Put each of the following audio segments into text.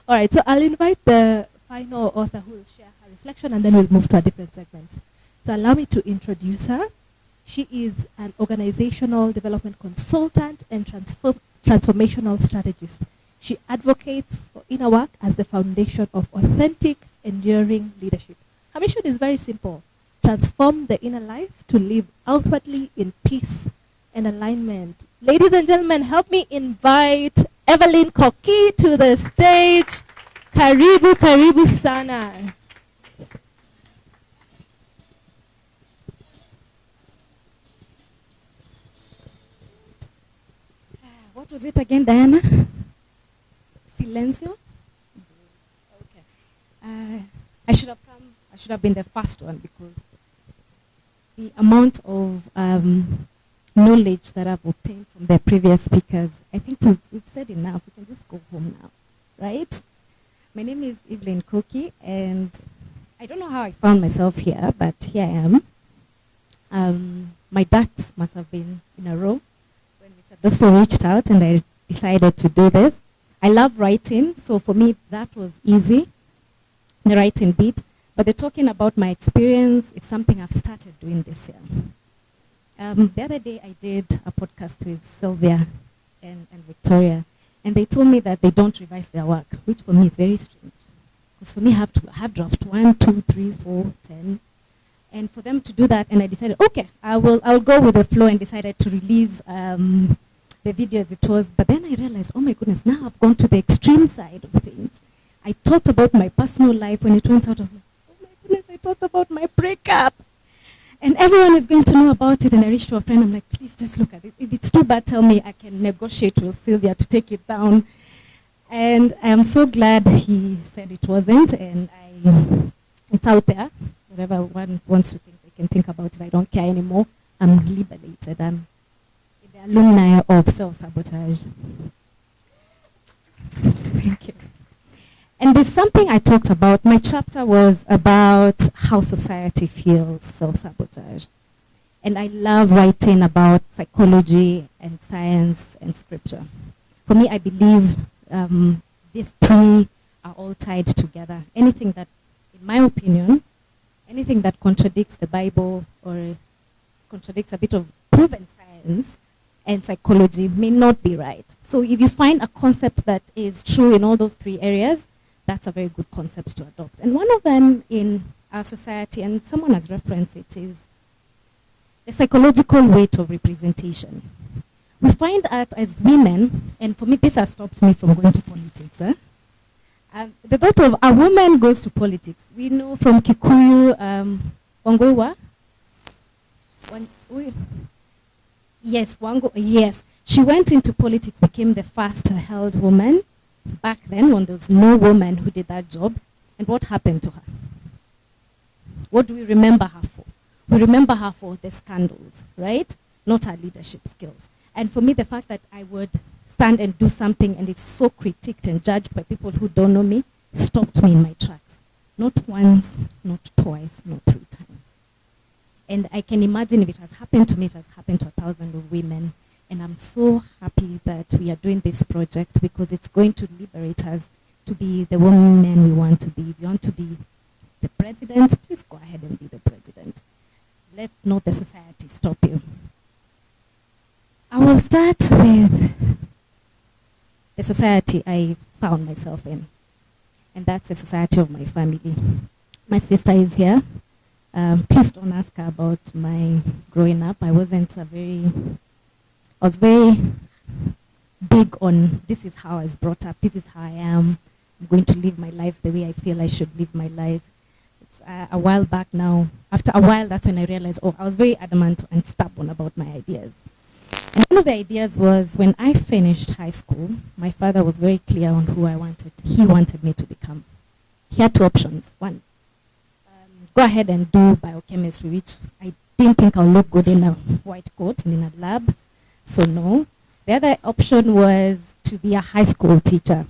All right, so I'll invite the final author who will share her reflection, and then we'll move to a different segment. So allow me to introduce her. She is an organizational development consultant and transformational strategist. She advocates for inner work as the foundation of authentic, enduring leadership. Her mission is very simple: transform the inner life to live outwardly in peace and alignment. Ladies and gentlemen, help me invite Everlyne Koki to the stage. Karibu, karibu sana. What was it again, Diana? Silencio? Okay. I should have been the first one, because the amount of knowledge that I've obtained from the previous speakers, I think we've said enough. We can just go home now, right? My name is Everlyne Koki, and I don't know how I found myself here, but here I am. My ducks must have been in a row when Mr. Dosto reached out and I decided to do this. I love writing, so for me that was easy, the writing bit. But the talking about my experience is something I've started doing this year. The other day I did a podcast with Sylvia and Victoria, and they told me that they don't revise their work, which for me is very strange. Because for me, I have draft 1, 2, 3, 4, 10. And for them to do that, and I decided, okay, I'll go with the flow, and decided to release the video as it was. But then I realized, oh my goodness, now I've gone to the extreme side of things. I thought about my personal life. When it went out, I was like, oh my goodness, I thought about my breakup. And everyone is going to know about it. And I reached to a friend, I'm like, please just look at this. If it's too bad, tell me. I can negotiate with Sylvia to take it down. And I am so glad he said it wasn't. And it's out there. Whatever one wants to think, they can think about it. I don't care anymore. I'm liberated. I'm the alumni of Self-Sabotage. Thank you. And there's something I talked about. My chapter was about how society feels self-sabotage. And I love writing about psychology and science and scripture. For me, I believe these three are all tied together. Anything that, in my opinion, anything that contradicts the Bible or contradicts a bit of proven science and psychology may not be right. So if you find a concept that is true in all those three areas, that's a very good concept to adopt. And one of them in our society, and someone has referenced it, is the psychological weight of representation. We find that as women, and for me this has stopped me from going to politics, the thought of a woman goes to politics. We know from Kikuyu, Wangoiwa. Yes, yes. She went into politics, became the first held woman. Back then, when there was no woman who did that job. And what happened to her? What do we remember her for? We remember her for the scandals, right? Not her leadership skills. And for me, the fact that I would stand and do something and it's so critiqued and judged by people who don't know me stopped me in my tracks. Not once, not twice, not 3 times. And I can imagine if it has happened to me, it has happened to 1,000 of women. And I'm so happy that we are doing this project, because it's going to liberate us to be the women we want to be. If you want to be the president, please go ahead and be the president. Let not the society stop you. I will start with the society I found myself in. And that's the society of my family. My sister is here. Please don't ask her about my growing up. I was very big on, this is how I was brought up, this is how I am, I'm going to live my life the way I feel I should live my life. It's a while back now. After a while, that's when I realized, I was very adamant and stubborn about my ideas. And one of the ideas was, when I finished high school, my father was very clear on who he wanted me to become. He had 2 options. One, go ahead and do biochemistry, which I didn't think I'll look good in a white coat and in a lab. So no. The other option was to be a high school teacher.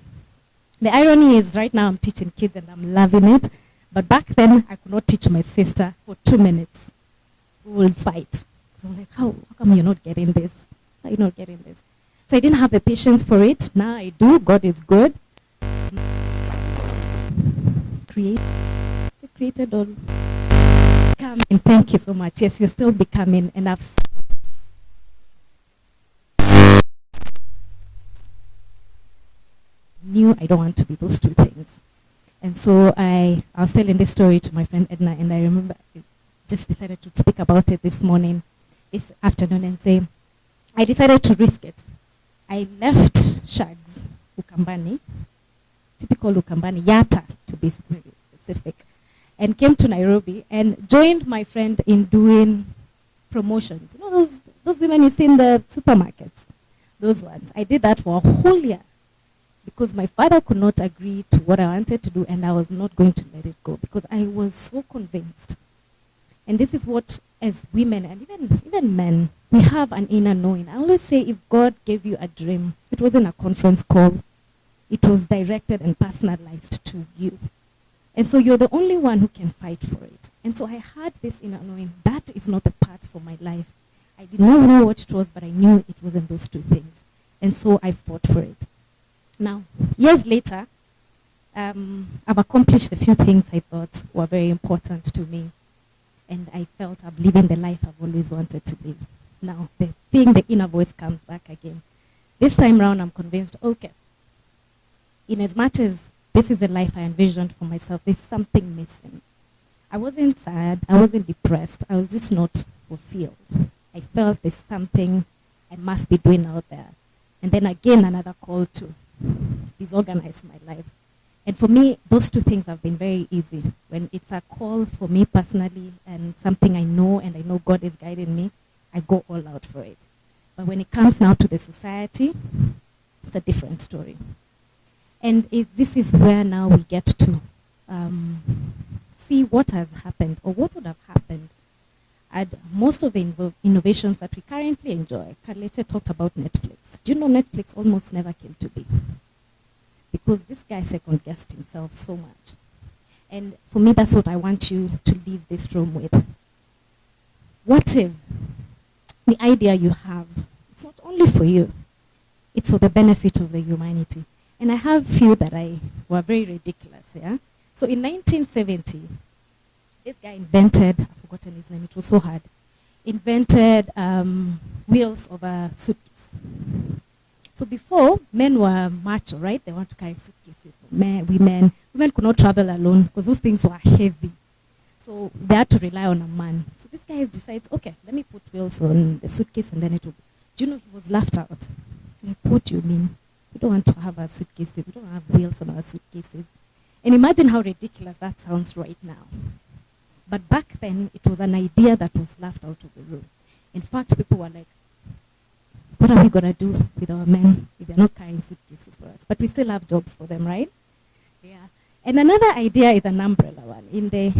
The irony is right now I'm teaching kids and I'm loving it. But back then I could not teach my sister for 2 minutes. We would fight. So I'm like, how come you're not getting this? How are you not getting this? So I didn't have the patience for it. Now I do. God is good. create. Is it created or become? And thank you so much. Yes, you're still becoming, and I've knew I don't want to be those two things. And so I was telling this story to my friend Edna, and I remember I just decided to speak about it this morning, this afternoon, and say, I decided to risk it. I left Shags, Ukambani, typical Ukambani, Yata to be specific, and came to Nairobi and joined my friend in doing promotions. You know those women you see in the supermarkets, those ones. I did that for a whole year because my father could not agree to what I wanted to do, and I was not going to let it go because I was so convinced. And this is what, as women and even men, we have an inner knowing. I always say if God gave you a dream, it wasn't a conference call. It was directed and personalized to you. And so you're the only one who can fight for it. And so I had this inner knowing, that is not the path for my life. I did not know what it was, but I knew it wasn't those two things. And so I fought for it. Now, years later, I've accomplished a few things I thought were very important to me. And I felt I'm living the life I've always wanted to live. Now, the inner voice comes back again. This time round, I'm convinced, okay, in as much as this is the life I envisioned for myself, there's something missing. I wasn't sad, I wasn't depressed, I was just not fulfilled. I felt there's something I must be doing out there. And then again, another call to disorganize my life. And for me, those two things have been very easy. When it's a call for me personally and something I know and I know God is guiding me, I go all out for it. But when it comes now to the society, it's a different story. And this is where now we get to see what has happened or what would have happened at most of the innovations that we currently enjoy. Kaleche talked about Netflix. Do you know Netflix almost never came to be? Because this guy second-guessed himself so much. And for me, that's what I want you to leave this room with. What if the idea you have, it's not only for you, it's for the benefit of the humanity? And I have few that were very ridiculous, yeah? So in 1970, this guy invented, I've forgotten his name, it was so hard, invented wheels of a suitcase. So before, men were macho, right? They want to carry suitcases. Women could not travel alone because those things were heavy. So they had to rely on a man. So this guy decides, okay, let me put wheels on the suitcase and then it will. Do you know he was laughed out? Like, what do you mean? We don't want to have our suitcases. We don't have wheels on our suitcases. And imagine how ridiculous that sounds right now. But back then, it was an idea that was laughed out of the room. In fact, people were like, what are we going to do with our men if they're not carrying suitcases for us? But we still have jobs for them, right? Yeah. And another idea is an umbrella one in the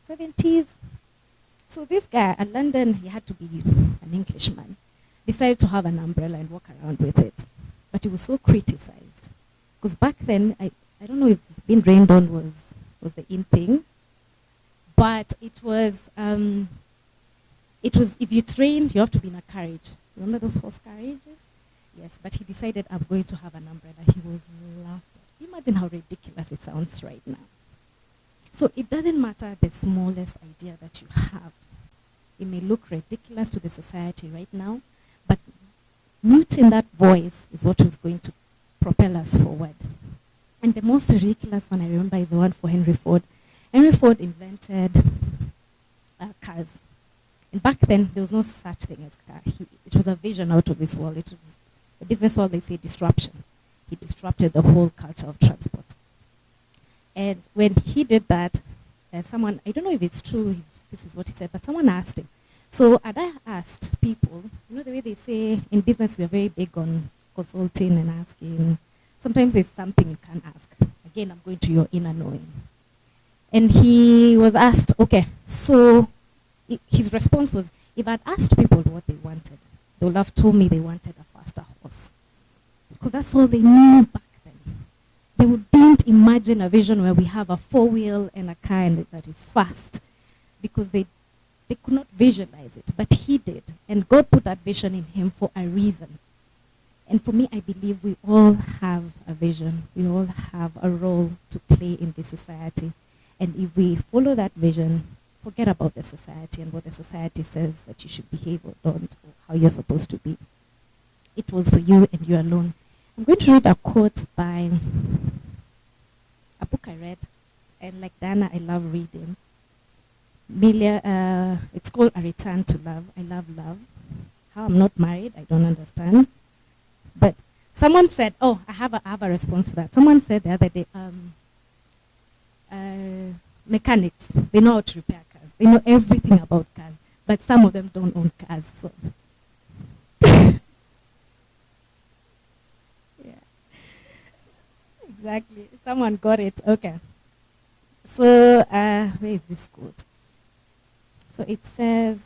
70s. So this guy at London, he had to be an Englishman, decided to have an umbrella and walk around with it. But it was so criticized. Because back then, I don't know if being rained on was the in thing. But it was, if you trained, you have to be in a carriage. Remember those horse carriages? Yes, but he decided I'm going to have an umbrella. He was laughed at. Imagine how ridiculous it sounds right now. So it doesn't matter the smallest idea that you have. It may look ridiculous to the society right now, but muting that voice is what was going to propel us forward. And the most ridiculous one I remember is the one for Henry Ford. Henry Ford invented cars. And back then, there was no such thing as car. It was a vision out of this world. It was the business world, they say disruption. He disrupted the whole culture of transport. And when he did that, someone, I don't know if it's true, if this is what he said, but someone asked him. So I asked people, you know the way they say in business we are very big on consulting and asking. Sometimes there's something you can't ask. Again, I'm going to your inner knowing. And he was asked, okay, so his response was, if I'd asked people what they wanted, they would have told me they wanted a faster horse. Because that's all they knew back then. They didn't imagine a vision where we have a four-wheel and a car that is fast. Because they could not visualize it, but he did. And God put that vision in him for a reason. And for me, I believe we all have a vision. We all have a role to play in this society. And if we follow that vision, forget about the society and what the society says that you should behave or don't, or how you're supposed to be. It was for you and you alone. I'm going to read a quote by a book I read. And like Dana, I love reading. It's called A Return to Love. I love love. How I'm not married, I don't understand. But someone said, oh, I have a response for that. Someone said the other day, mechanics, they know how to repair cars. They know everything about cars, but some of them don't own cars. So, yeah, exactly. Someone got it. Okay. So, where is this quote? So it says,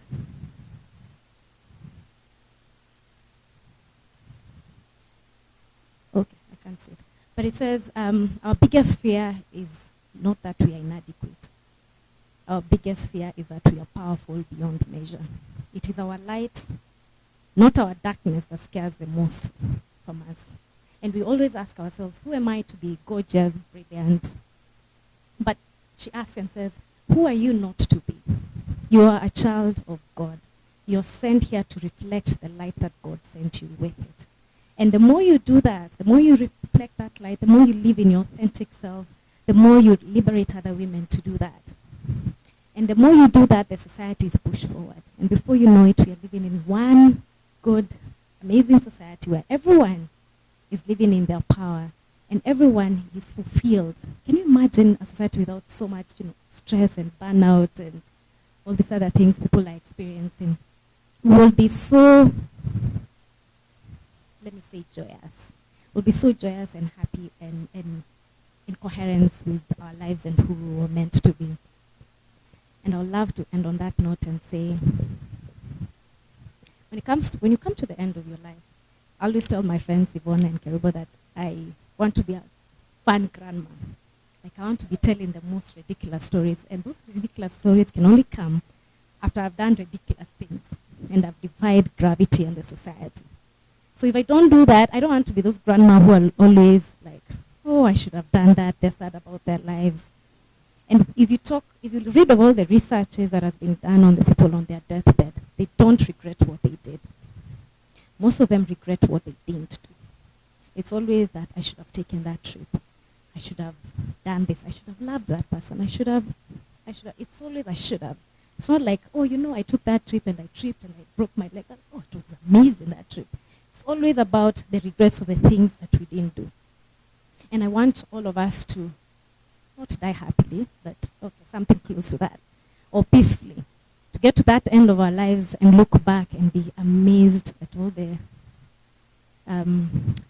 okay, I can't see it. But it says, our biggest fear is not that we are inadequate. Our biggest fear is that we are powerful beyond measure. It is our light, not our darkness, that scares the most from us. And we always ask ourselves, who am I to be gorgeous, brilliant? But she asks and says, who are you not to be? You are a child of God. You're sent here to reflect the light that God sent you with it. And the more you do that, the more you reflect that light, the more you live in your authentic self, the more you liberate other women to do that. And the more you do that, the society is pushed forward. And before you know it, we are living in one good, amazing society where everyone is living in their power and everyone is fulfilled. Can you imagine a society without so much, stress and burnout and all these other things people are experiencing? We will be so, let me say, joyous. We'll be so joyous and happy and in coherence with our lives and who we were meant to be. And I would love to end on that note and say, when you come to the end of your life, I always tell my friends Yvonne and Kerubo that I want to be a fun grandma. Like I want to be telling the most ridiculous stories, and those ridiculous stories can only come after I've done ridiculous things and I've defied gravity and the society. So if I don't do that, I don't want to be those grandma who are always like, oh, I should have done that. They're sad about their lives. And if you read of all the researches that has been done on the people on their deathbed, they don't regret what they did. Most of them regret what they didn't do. It's always that I should have taken that trip. I should have done this. I should have loved that person. I should have. It's always I should have. It's not like, oh, I took that trip and I tripped and I broke my leg. Oh, it was amazing, that trip. It's always about the regrets of the things that we didn't do. And I want all of us to not die happily, but something close to that, or peacefully, to get to that end of our lives and look back and be amazed at all the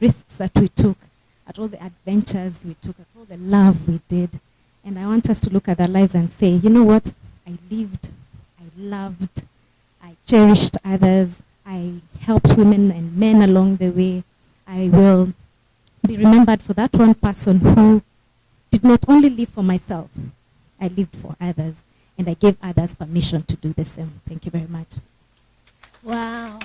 risks that we took, at all the adventures we took, at all the love we did. And I want us to look at our lives and say, you know what? I lived, I loved, I cherished others, I helped women and men along the way. I will be remembered for that one person who did not only live for myself, I lived for others, and I gave others permission to do the same. Thank you very much. Wow.